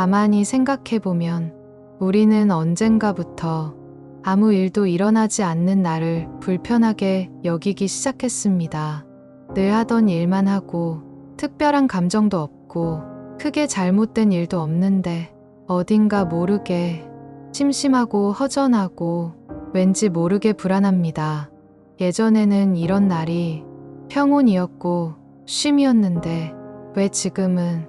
가만히 생각해보면 우리는 언젠가부터 아무 일도 일어나지 않는 나를 불편하게 여기기 시작했습니다. 늘 하던 일만 하고 특별한 감정도 없고 크게 잘못된 일도 없는데 어딘가 모르게 심심하고 허전하고 왠지 모르게 불안합니다. 예전에는 이런 날이 평온이었고 쉼이었는데 왜 지금은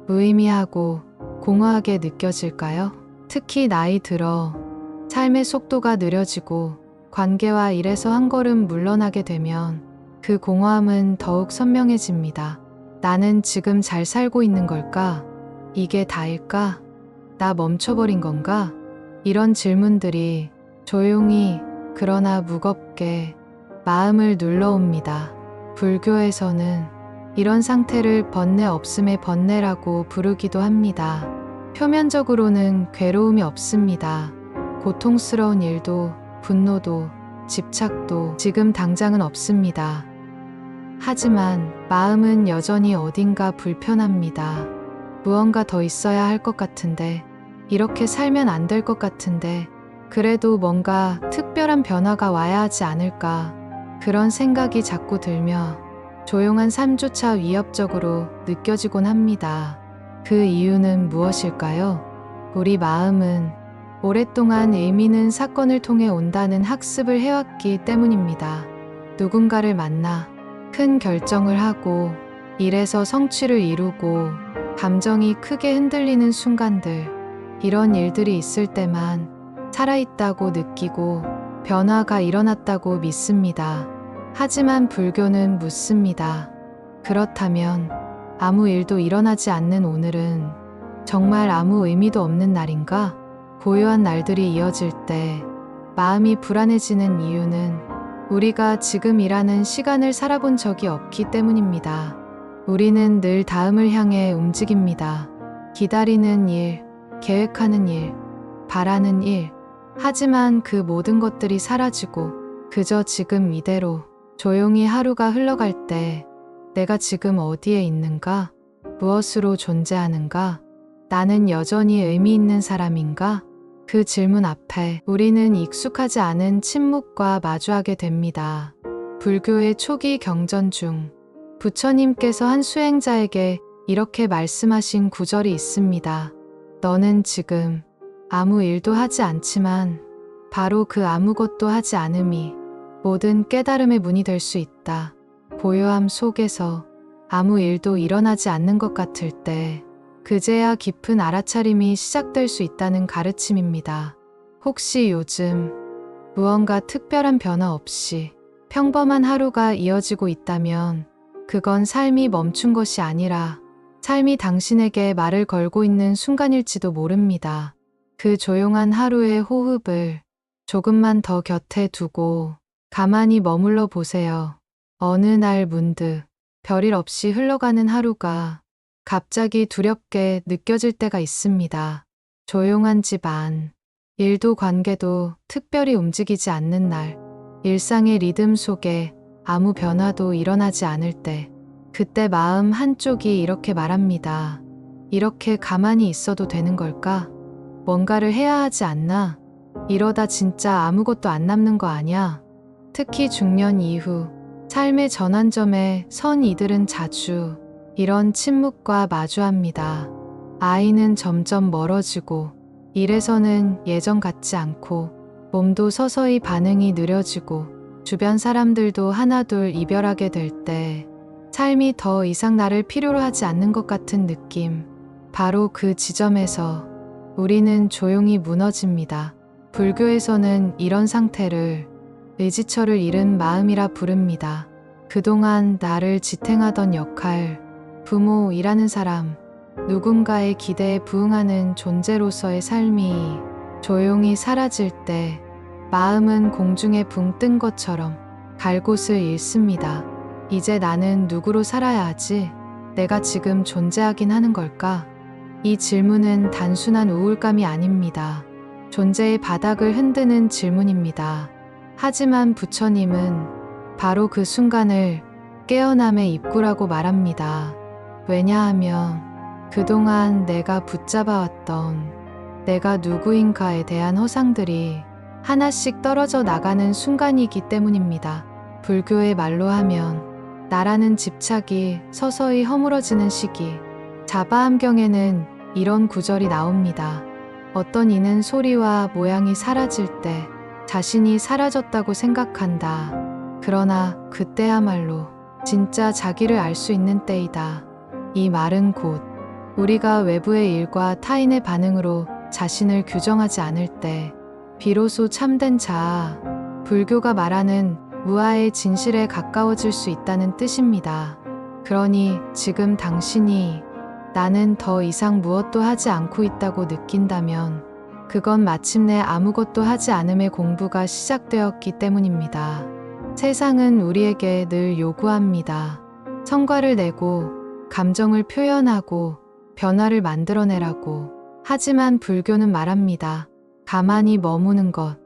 무의미하고 공허하게 느껴질까요? 특히 나이 들어 삶의 속도가 느려지고 관계와 일에서 한 걸음 물러나게 되면 그 공허함은 더욱 선명해집니다. 나는 지금 잘 살고 있는 걸까? 이게 다일까? 나 멈춰버린 건가? 이런 질문들이 조용히 그러나 무겁게 마음을 눌러옵니다. 불교에서는 이런 상태를 번뇌 없음의 번뇌라고 부르기도 합니다. 표면적으로는 괴로움이 없습니다. 고통스러운 일도 분노도 집착도 지금 당장은 없습니다. 하지만 마음은 여전히 어딘가 불편합니다. 무언가 더 있어야 할 것 같은데, 이렇게 살면 안 될 것 같은데, 그래도 뭔가 특별한 변화가 와야 하지 않을까, 그런 생각이 자꾸 들며 조용한 삶조차 위협적으로 느껴지곤 합니다. 그 이유는 무엇일까요? 우리 마음은 오랫동안 의미 있는 사건을 통해 온다는 학습을 해왔기 때문입니다. 누군가를 만나 큰 결정을 하고 일에서 성취를 이루고 감정이 크게 흔들리는 순간들, 이런 일들이 있을 때만 살아있다고 느끼고 변화가 일어났다고 믿습니다. 하지만 불교는 묻습니다. 그렇다면 아무 일도 일어나지 않는 오늘은 정말 아무 의미도 없는 날인가? 고요한 날들이 이어질 때 마음이 불안해지는 이유는 우리가 지금이라는 시간을 살아본 적이 없기 때문입니다. 우리는 늘 다음을 향해 움직입니다. 기다리는 일, 계획하는 일, 바라는 일. 하지만 그 모든 것들이 사라지고 그저 지금 이대로 조용히 하루가 흘러갈 때 내가 지금 어디에 있는가? 무엇으로 존재하는가? 나는 여전히 의미 있는 사람인가? 그 질문 앞에 우리는 익숙하지 않은 침묵과 마주하게 됩니다. 불교의 초기 경전 중 부처님께서 한 수행자에게 이렇게 말씀하신 구절이 있습니다. 너는 지금 아무 일도 하지 않지만 바로 그 아무것도 하지 않음이 모든 깨달음의 문이 될 수 있다. 고요함 속에서 아무 일도 일어나지 않는 것 같을 때 그제야 깊은 알아차림이 시작될 수 있다는 가르침입니다. 혹시 요즘 무언가 특별한 변화 없이 평범한 하루가 이어지고 있다면 그건 삶이 멈춘 것이 아니라 삶이 당신에게 말을 걸고 있는 순간일지도 모릅니다. 그 조용한 하루의 호흡을 조금만 더 곁에 두고 가만히 머물러 보세요. 어느 날 문득 별일 없이 흘러가는 하루가 갑자기 두렵게 느껴질 때가 있습니다. 조용한 집 안, 일도 관계도 특별히 움직이지 않는 날, 일상의 리듬 속에 아무 변화도 일어나지 않을 때, 그때 마음 한쪽이 이렇게 말합니다. 이렇게 가만히 있어도 되는 걸까? 뭔가를 해야 하지 않나? 이러다 진짜 아무것도 안 남는 거 아냐? 특히 중년 이후 삶의 전환점에 선 이들은 자주 이런 침묵과 마주합니다. 아이는 점점 멀어지고 일에서는 예전 같지 않고 몸도 서서히 반응이 느려지고 주변 사람들도 하나둘 이별하게 될 때 삶이 더 이상 나를 필요로 하지 않는 것 같은 느낌. 바로 그 지점에서 우리는 조용히 무너집니다. 불교에서는 이런 상태를 의지처를 잃은 마음이라 부릅니다. 그동안 나를 지탱하던 역할, 부모, 일하는 사람, 누군가의 기대에 부응하는 존재로서의 삶이 조용히 사라질 때 마음은 공중에 붕 뜬 것처럼 갈 곳을 잃습니다. 이제 나는 누구로 살아야 하지? 내가 지금 존재하긴 하는 걸까? 이 질문은 단순한 우울감이 아닙니다. 존재의 바닥을 흔드는 질문입니다. 하지만 부처님은 바로 그 순간을 깨어남의 입구라고 말합니다. 왜냐하면 그동안 내가 붙잡아왔던 내가 누구인가에 대한 허상들이 하나씩 떨어져 나가는 순간이기 때문입니다. 불교의 말로 하면 나라는 집착이 서서히 허물어지는 시기. 자바암경에는 이런 구절이 나옵니다. 어떤 이는 소리와 모양이 사라질 때 자신이 사라졌다고 생각한다. 그러나 그때야말로 진짜 자기를 알 수 있는 때이다. 이 말은 곧 우리가 외부의 일과 타인의 반응으로 자신을 규정하지 않을 때 비로소 참된 자아, 불교가 말하는 무아의 진실에 가까워질 수 있다는 뜻입니다. 그러니 지금 당신이 나는 더 이상 무엇도 하지 않고 있다고 느낀다면 그건 마침내 아무것도 하지 않음의 공부가 시작되었기 때문입니다. 세상은 우리에게 늘 요구합니다. 성과를 내고 감정을 표현하고 변화를 만들어내라고. 하지만 불교는 말합니다. 가만히 머무는 것,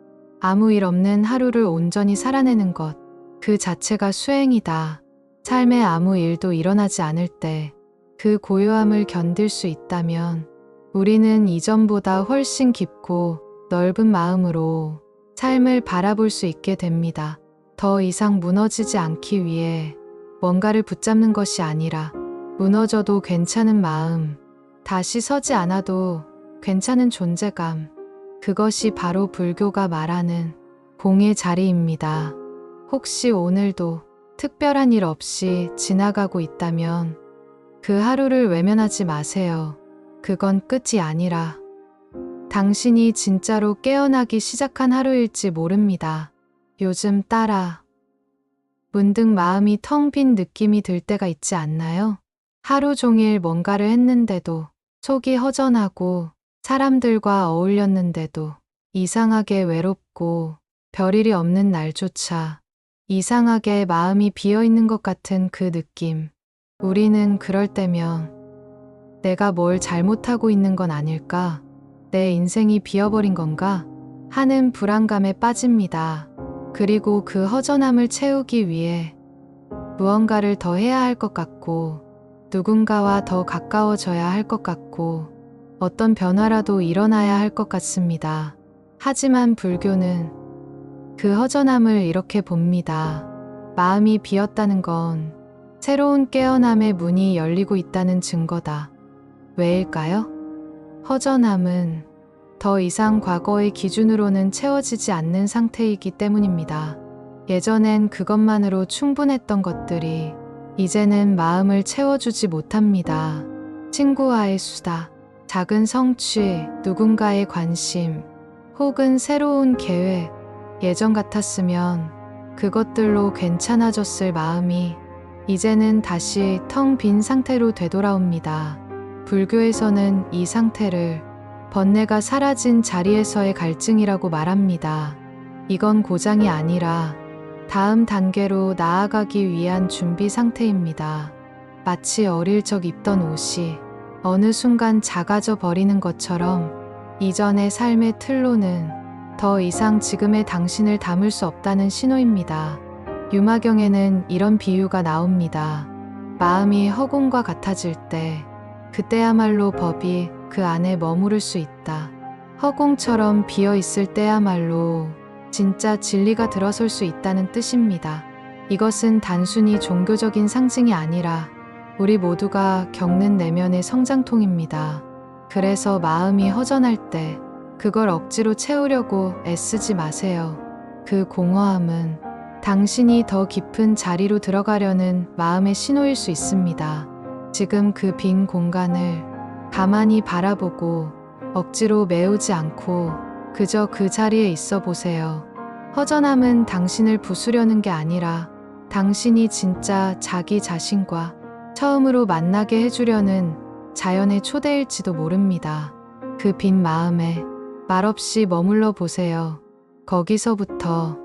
아무 일 없는 하루를 온전히 살아내는 것, 그 자체가 수행이다. 삶에 아무 일도 일어나지 않을 때 그 고요함을 견딜 수 있다면 우리는 이전보다 훨씬 깊고 넓은 마음으로 삶을 바라볼 수 있게 됩니다. 더 이상 무너지지 않기 위해 뭔가를 붙잡는 것이 아니라 무너져도 괜찮은 마음, 다시 서지 않아도 괜찮은 존재감, 그것이 바로 불교가 말하는 공의 자리입니다. 혹시 오늘도 특별한 일 없이 지나가고 있다면 그 하루를 외면하지 마세요. 그건 끝이 아니라 당신이 진짜로 깨어나기 시작한 하루일지 모릅니다. 요즘 따라 문득 마음이 텅 빈 느낌이 들 때가 있지 않나요? 하루 종일 뭔가를 했는데도 속이 허전하고 사람들과 어울렸는데도 이상하게 외롭고 별일이 없는 날조차 이상하게 마음이 비어있는 것 같은 그 느낌. 우리는 그럴 때면 내가 뭘 잘못하고 있는 건 아닐까? 내 인생이 비어버린 건가? 하는 불안감에 빠집니다. 그리고 그 허전함을 채우기 위해 무언가를 더 해야 할 것 같고 누군가와 더 가까워져야 할 것 같고 어떤 변화라도 일어나야 할 것 같습니다. 하지만 불교는 그 허전함을 이렇게 봅니다. 마음이 비었다는 건 새로운 깨어남의 문이 열리고 있다는 증거다. 왜일까요? 허전함은 더 이상 과거의 기준으로는 채워지지 않는 상태이기 때문입니다. 예전엔 그것만으로 충분했던 것들이 이제는 마음을 채워주지 못합니다. 친구와의 수다, 작은 성취, 누군가의 관심, 혹은 새로운 계획, 예전 같았으면 그것들로 괜찮아졌을 마음이 이제는 다시 텅 빈 상태로 되돌아옵니다. 불교에서는 이 상태를 번뇌가 사라진 자리에서의 갈증이라고 말합니다. 이건 고장이 아니라 다음 단계로 나아가기 위한 준비 상태입니다. 마치 어릴 적 입던 옷이 어느 순간 작아져 버리는 것처럼 이전의 삶의 틀로는 더 이상 지금의 당신을 담을 수 없다는 신호입니다. 유마경에는 이런 비유가 나옵니다. 마음이 허공과 같아질 때 그때야말로 법이 그 안에 머무를 수 있다. 허공처럼 비어 있을 때야말로 진짜 진리가 들어설 수 있다는 뜻입니다. 이것은 단순히 종교적인 상징이 아니라 우리 모두가 겪는 내면의 성장통입니다. 그래서 마음이 허전할 때 그걸 억지로 채우려고 애쓰지 마세요. 그 공허함은 당신이 더 깊은 자리로 들어가려는 마음의 신호일 수 있습니다. 지금 그 빈 공간을 가만히 바라보고 억지로 메우지 않고 그저 그 자리에 있어 보세요. 허전함은 당신을 부수려는 게 아니라 당신이 진짜 자기 자신과 처음으로 만나게 해주려는 자연의 초대일지도 모릅니다. 그 빈 마음에 말없이 머물러 보세요. 거기서부터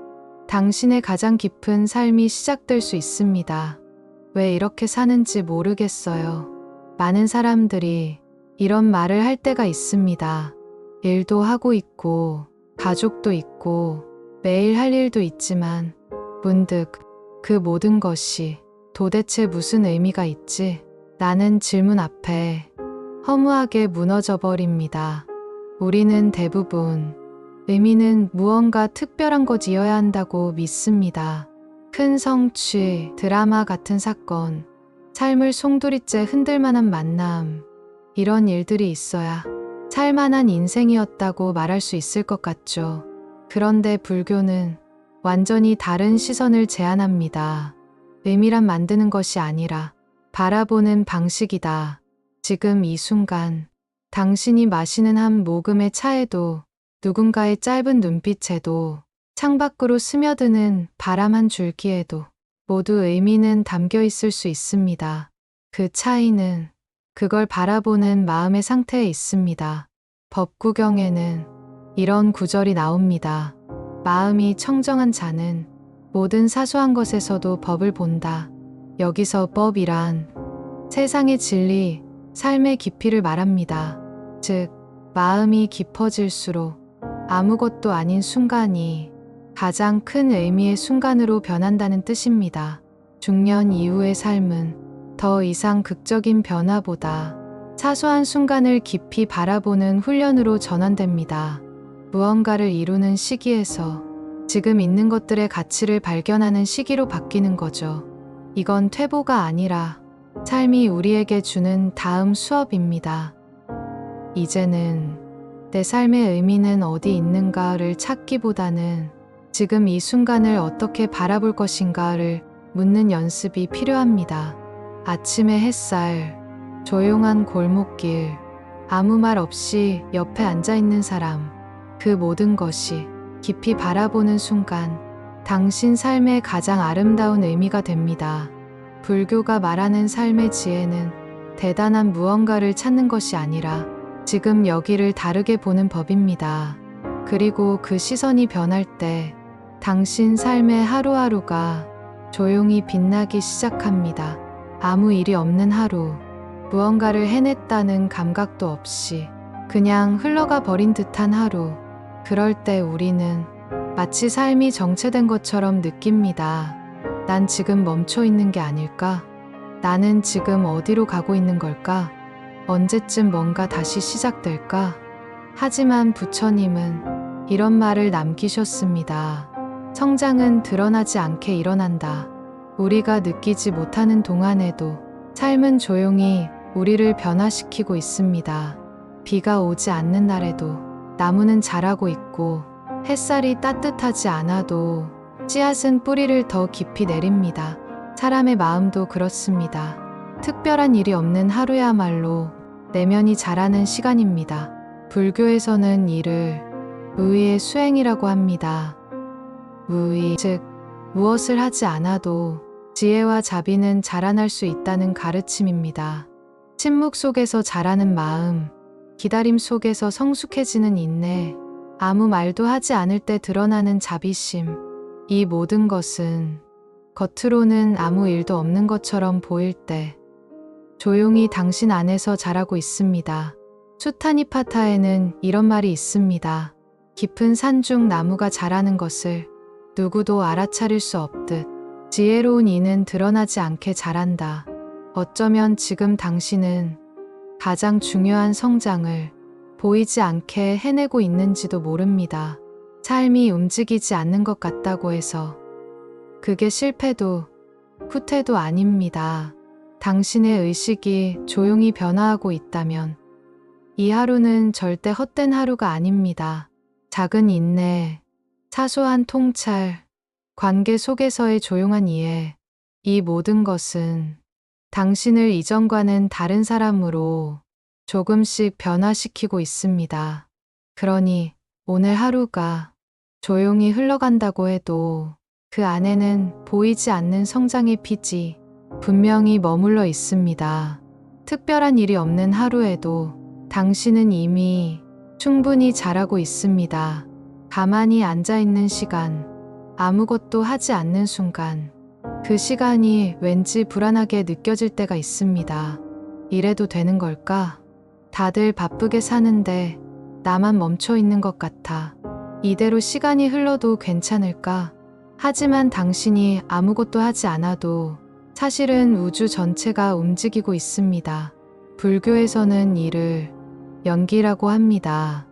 당신의 가장 깊은 삶이 시작될 수 있습니다. 왜 이렇게 사는지 모르겠어요. 많은 사람들이 이런 말을 할 때가 있습니다. 일도 하고 있고, 가족도 있고, 매일 할 일도 있지만, 문득 그 모든 것이 도대체 무슨 의미가 있지? 라는 질문 앞에 허무하게 무너져 버립니다. 우리는 대부분 의미는 무언가 특별한 것이어야 한다고 믿습니다. 큰 성취, 드라마 같은 사건, 삶을 송두리째 흔들만한 만남, 이런 일들이 있어야 살만한 인생이었다고 말할 수 있을 것 같죠. 그런데 불교는 완전히 다른 시선을 제안합니다. 의미란 만드는 것이 아니라 바라보는 방식이다. 지금 이 순간, 당신이 마시는 한 모금의 차에도, 누군가의 짧은 눈빛에도, 창밖으로 스며드는 바람 한 줄기에도 모두 의미는 담겨 있을 수 있습니다. 그 차이는 그걸 바라보는 마음의 상태에 있습니다. 법구경에는 이런 구절이 나옵니다. 마음이 청정한 자는 모든 사소한 것에서도 법을 본다. 여기서 법이란 세상의 진리, 삶의 깊이를 말합니다. 즉, 마음이 깊어질수록 아무것도 아닌 순간이 가장 큰 의미의 순간으로 변한다는 뜻입니다. 중년 이후의 삶은 더 이상 극적인 변화보다 사소한 순간을 깊이 바라보는 훈련으로 전환됩니다. 무언가를 이루는 시기에서 지금 있는 것들의 가치를 발견하는 시기로 바뀌는 거죠. 이건 퇴보가 아니라 삶이 우리에게 주는 다음 수업입니다. 이제는 내 삶의 의미는 어디 있는가를 찾기보다는 지금 이 순간을 어떻게 바라볼 것인가를 묻는 연습이 필요합니다. 아침의 햇살, 조용한 골목길, 아무 말 없이 옆에 앉아있는 사람, 그 모든 것이 깊이 바라보는 순간 당신 삶의 가장 아름다운 의미가 됩니다. 불교가 말하는 삶의 지혜는 대단한 무언가를 찾는 것이 아니라 지금 여기를 다르게 보는 법입니다. 그리고 그 시선이 변할 때 당신 삶의 하루하루가 조용히 빛나기 시작합니다. 아무 일이 없는 하루, 무언가를 해냈다는 감각도 없이 그냥 흘러가 버린 듯한 하루. 그럴 때 우리는 마치 삶이 정체된 것처럼 느낍니다. 난 지금 멈춰 있는 게 아닐까? 나는 지금 어디로 가고 있는 걸까? 언제쯤 뭔가 다시 시작될까? 하지만 부처님은 이런 말을 남기셨습니다. 성장은 드러나지 않게 일어난다. 우리가 느끼지 못하는 동안에도 삶은 조용히 우리를 변화시키고 있습니다. 비가 오지 않는 날에도 나무는 자라고 있고 햇살이 따뜻하지 않아도 씨앗은 뿌리를 더 깊이 내립니다. 사람의 마음도 그렇습니다. 특별한 일이 없는 하루야말로 내면이 자라는 시간입니다. 불교에서는 이를 무의의 수행이라고 합니다. 무의, 즉 무엇을 하지 않아도 지혜와 자비는 자라날 수 있다는 가르침입니다. 침묵 속에서 자라는 마음, 기다림 속에서 성숙해지는 인내, 아무 말도 하지 않을 때 드러나는 자비심, 이 모든 것은 겉으로는 아무 일도 없는 것처럼 보일 때 조용히 당신 안에서 자라고 있습니다. 수타니파타에는 이런 말이 있습니다. 깊은 산중 나무가 자라는 것을 누구도 알아차릴 수 없듯 지혜로운 이는 드러나지 않게 자란다. 어쩌면 지금 당신은 가장 중요한 성장을 보이지 않게 해내고 있는지도 모릅니다. 삶이 움직이지 않는 것 같다고 해서 그게 실패도 후퇴도 아닙니다. 당신의 의식이 조용히 변화하고 있다면 이 하루는 절대 헛된 하루가 아닙니다. 작은 인내, 사소한 통찰, 관계 속에서의 조용한 이해, 이 모든 것은 당신을 이전과는 다른 사람으로 조금씩 변화시키고 있습니다. 그러니 오늘 하루가 조용히 흘러간다고 해도 그 안에는 보이지 않는 성장의 빛이 분명히 머물러 있습니다. 특별한 일이 없는 하루에도 당신은 이미 충분히 자라고 있습니다. 가만히 앉아있는 시간, 아무것도 하지 않는 순간, 그 시간이 왠지 불안하게 느껴질 때가 있습니다. 이래도 되는 걸까? 다들 바쁘게 사는데 나만 멈춰 있는 것 같아. 이대로 시간이 흘러도 괜찮을까? 하지만 당신이 아무것도 하지 않아도 사실은 우주 전체가 움직이고 있습니다. 불교에서는 이를 연기라고 합니다.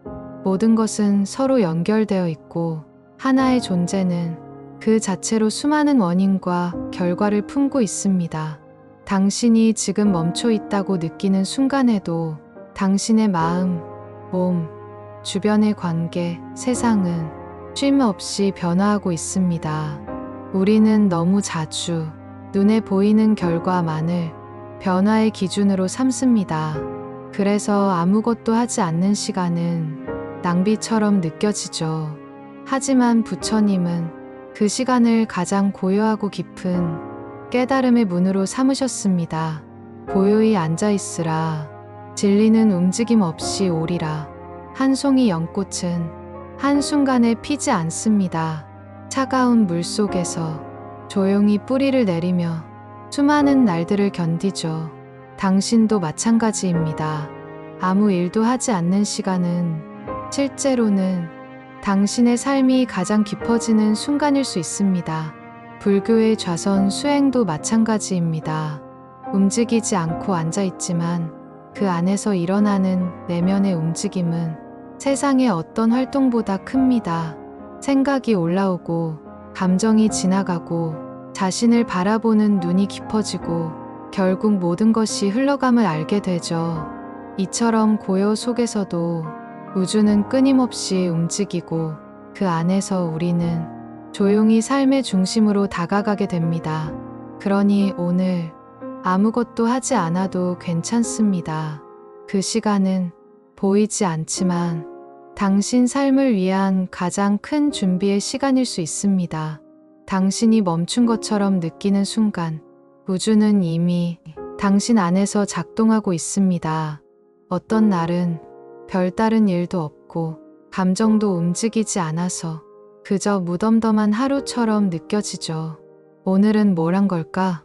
모든 것은 서로 연결되어 있고 하나의 존재는 그 자체로 수많은 원인과 결과를 품고 있습니다. 당신이 지금 멈춰 있다고 느끼는 순간에도 당신의 마음, 몸, 주변의 관계, 세상은 쉼 없이 변화하고 있습니다. 우리는 너무 자주 눈에 보이는 결과만을 변화의 기준으로 삼습니다. 그래서 아무것도 하지 않는 시간은 낭비처럼 느껴지죠. 하지만 부처님은 그 시간을 가장 고요하고 깊은 깨달음의 문으로 삼으셨습니다. 고요히 앉아 있으라. 진리는 움직임 없이 오리라. 한 송이 연꽃은 한순간에 피지 않습니다. 차가운 물 속에서 조용히 뿌리를 내리며 수많은 날들을 견디죠. 당신도 마찬가지입니다. 아무 일도 하지 않는 시간은 실제로는 당신의 삶이 가장 깊어지는 순간일 수 있습니다. 불교의 좌선 수행도 마찬가지입니다. 움직이지 않고 앉아 있지만 그 안에서 일어나는 내면의 움직임은 세상의 어떤 활동보다 큽니다. 생각이 올라오고 감정이 지나가고 자신을 바라보는 눈이 깊어지고 결국 모든 것이 흘러감을 알게 되죠. 이처럼 고요 속에서도 우주는 끊임없이 움직이고 그 안에서 우리는 조용히 삶의 중심으로 다가가게 됩니다. 그러니 오늘 아무것도 하지 않아도 괜찮습니다. 그 시간은 보이지 않지만 당신 삶을 위한 가장 큰 준비의 시간일 수 있습니다. 당신이 멈춘 것처럼 느끼는 순간 우주는 이미 당신 안에서 작동하고 있습니다. 어떤 날은 별다른 일도 없고 감정도 움직이지 않아서 그저 무덤덤한 하루처럼 느껴지죠. 오늘은 뭘 한 걸까?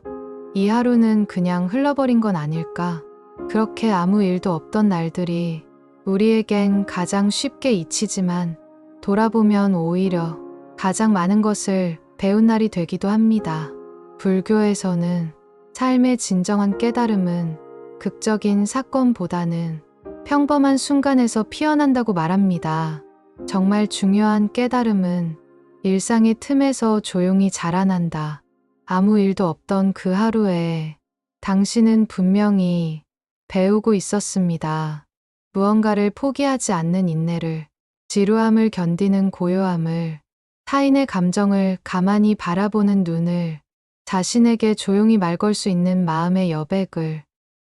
이 하루는 그냥 흘러버린 건 아닐까? 그렇게 아무 일도 없던 날들이 우리에겐 가장 쉽게 잊히지만 돌아보면 오히려 가장 많은 것을 배운 날이 되기도 합니다. 불교에서는 삶의 진정한 깨달음은 극적인 사건보다는 평범한 순간에서 피어난다고 말합니다. 정말 중요한 깨달음은 일상의 틈에서 조용히 자라난다. 아무 일도 없던 그 하루에 당신은 분명히 배우고 있었습니다. 무언가를 포기하지 않는 인내를, 지루함을 견디는 고요함을, 타인의 감정을 가만히 바라보는 눈을, 자신에게 조용히 말 걸 수 있는 마음의 여백을.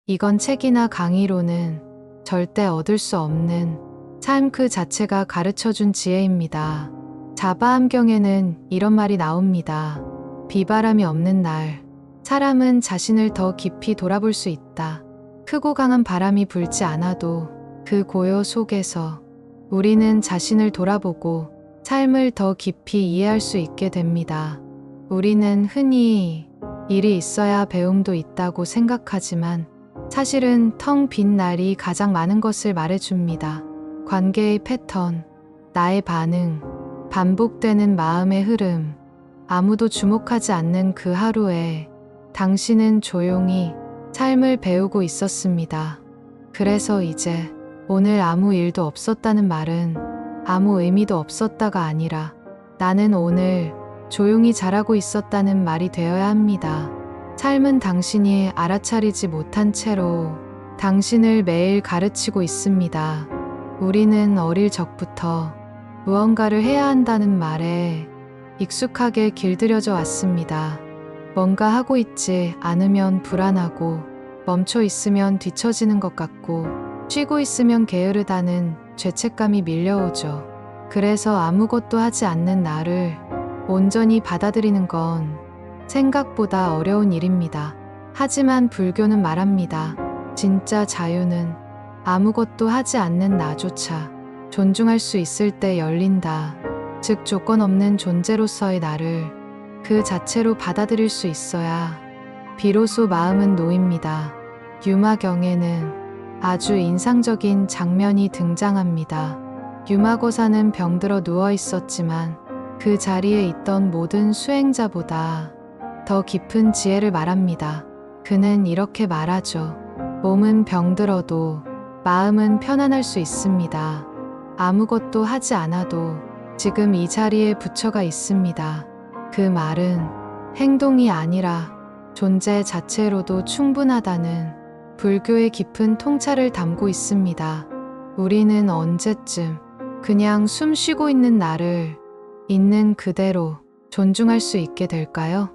이건 책이나 강의로는 절대 얻을 수 없는 삶 그 자체가 가르쳐준 지혜입니다. 자바암경에는 이런 말이 나옵니다. 비바람이 없는 날, 사람은 자신을 더 깊이 돌아볼 수 있다. 크고 강한 바람이 불지 않아도 그 고요 속에서 우리는 자신을 돌아보고 삶을 더 깊이 이해할 수 있게 됩니다. 우리는 흔히 일이 있어야 배움도 있다고 생각하지만 사실은 텅 빈 날이 가장 많은 것을 말해줍니다. 관계의 패턴, 나의 반응, 반복되는 마음의 흐름, 아무도 주목하지 않는 그 하루에 당신은 조용히 삶을 배우고 있었습니다. 그래서 이제 오늘 아무 일도 없었다는 말은 아무 의미도 없었다가 아니라 나는 오늘 조용히 자라고 있었다는 말이 되어야 합니다. 삶은 당신이 알아차리지 못한 채로 당신을 매일 가르치고 있습니다. 우리는 어릴 적부터 무언가를 해야 한다는 말에 익숙하게 길들여져 왔습니다. 뭔가 하고 있지 않으면 불안하고 멈춰 있으면 뒤처지는 것 같고 쉬고 있으면 게으르다는 죄책감이 밀려오죠. 그래서 아무것도 하지 않는 나를 온전히 받아들이는 건 생각보다 어려운 일입니다. 하지만 불교는 말합니다. 진짜 자유는 아무것도 하지 않는 나조차 존중할 수 있을 때 열린다. 즉 조건 없는 존재로서의 나를 그 자체로 받아들일 수 있어야 비로소 마음은 놓입니다. 유마경에는 아주 인상적인 장면이 등장합니다. 유마고사는 병들어 누워 있었지만 그 자리에 있던 모든 수행자보다 더 깊은 지혜를 말합니다. 그는 이렇게 말하죠. 몸은 병들어도 마음은 편안할 수 있습니다. 아무것도 하지 않아도 지금 이 자리에 부처가 있습니다. 그 말은 행동이 아니라 존재 자체로도 충분하다는 불교의 깊은 통찰을 담고 있습니다. 우리는 언제쯤 그냥 숨 쉬고 있는 나를 있는 그대로 존중할 수 있게 될까요?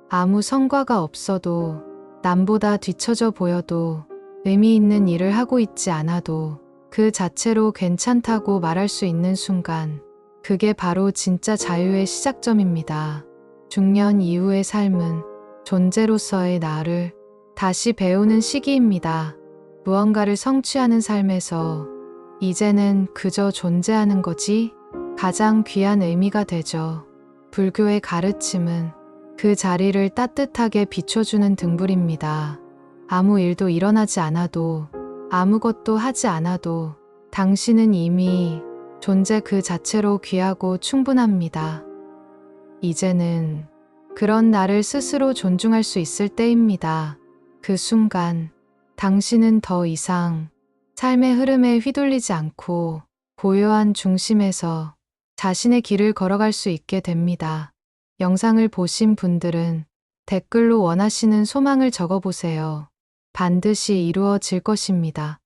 아무 성과가 없어도 남보다 뒤처져 보여도 의미 있는 일을 하고 있지 않아도 그 자체로 괜찮다고 말할 수 있는 순간, 그게 바로 진짜 자유의 시작점입니다. 중년 이후의 삶은 존재로서의 나를 다시 배우는 시기입니다. 무언가를 성취하는 삶에서 이제는 그저 존재하는 거지 가장 귀한 의미가 되죠. 불교의 가르침은 그 자리를 따뜻하게 비춰주는 등불입니다. 아무 일도 일어나지 않아도 아무것도 하지 않아도 당신은 이미 존재 그 자체로 귀하고 충분합니다. 이제는 그런 나를 스스로 존중할 수 있을 때입니다. 그 순간 당신은 더 이상 삶의 흐름에 휘둘리지 않고 고요한 중심에서 자신의 길을 걸어갈 수 있게 됩니다. 영상을 보신 분들은 댓글로 원하시는 소망을 적어보세요. 반드시 이루어질 것입니다.